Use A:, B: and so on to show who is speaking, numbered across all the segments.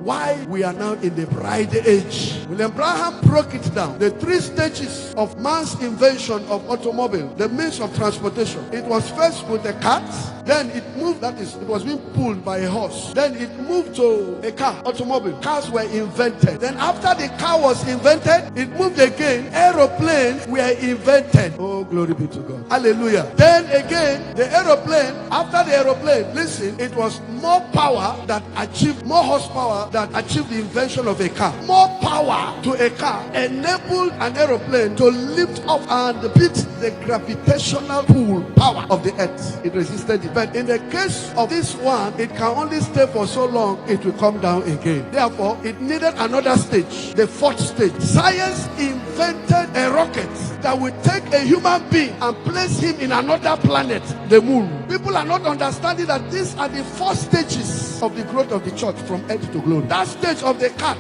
A: why we are now in the bride age. William Branham broke it down. The 3 stages of man's invention of automobile, the means of transportation. It was first with a cart, then it moved, that is, it was being pulled by a horse. Then it moved to a car, automobile. Cars were invented. Then after the car was invented, it moved again. Aeroplanes were invented. Oh, glory be to God. Hallelujah. Then again, the aeroplane, after the aeroplane, listen, it was more power that achieved, more horsepower that achieved the invention of a car. More power to a car enabled an aeroplane to lift up and beat the gravitational pull power of the earth. It resisted it. But in the case of this one, it can only stay for so long, it will come down again. Therefore, it needed another stage, the 4th stage. Science invented a rocket that will take a human being and place him in another planet, the moon. People are not understanding that these are the 4 stages of the growth of the church from earth to glory. That stage of the cat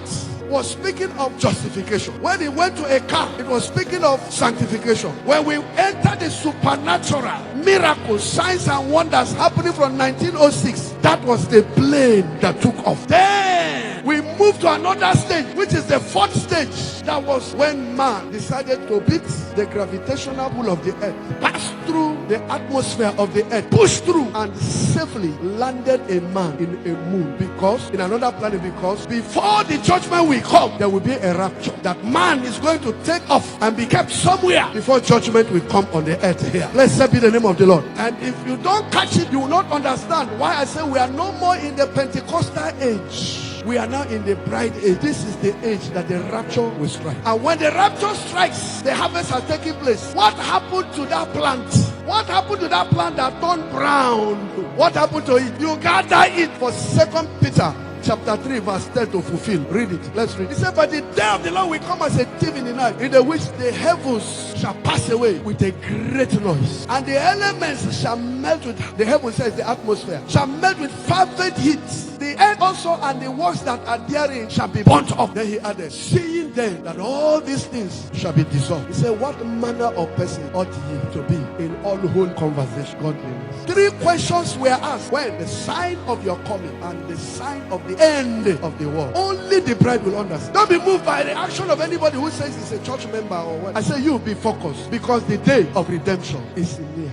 A: was speaking of justification. When it went to a car, it was speaking of sanctification. When we enter the supernatural, miracles, signs and wonders happening from 1906, that was the plane that took off. Then we moved to another stage, which is the 4th stage. That was when man decided to beat the gravitational pull of the earth, pass through the atmosphere of the earth, push through and safely landed a man in a moon, because in another planet, because before the judgment will come, there will be a rapture. That man is going to take off and be kept somewhere before judgment will come on the earth here. Blessed be the name of the Lord. And if you don't catch it, you will not understand why I say we are no more in the Pentecostal age. We are now in the bride age. This is the age that the rapture will strike. And when the rapture strikes, the harvest has taken place. What happened to that plant? What happened to that plant that turned brown? What happened to it? You gather it for 2 Peter chapter 3 verse 10 to fulfill. Read it. Let's read. He said, but the day of the Lord will come as a thief in the night, in the which the heavens shall pass away with a great noise, and the elements shall melt with, the heaven says the atmosphere, shall melt with fervent heat. The earth also and the works that are therein shall be burnt up. Then he added, seeing then that all these things shall be dissolved. He said, what manner of person ought ye to be in all whole conversation, godliness? 3 questions were asked. When? The sign of your coming and the sign of the end of the world. Only the bride will understand. Don't be moved by the action of anybody who says he's a church member or what. I say you be focused, because the day of redemption is near.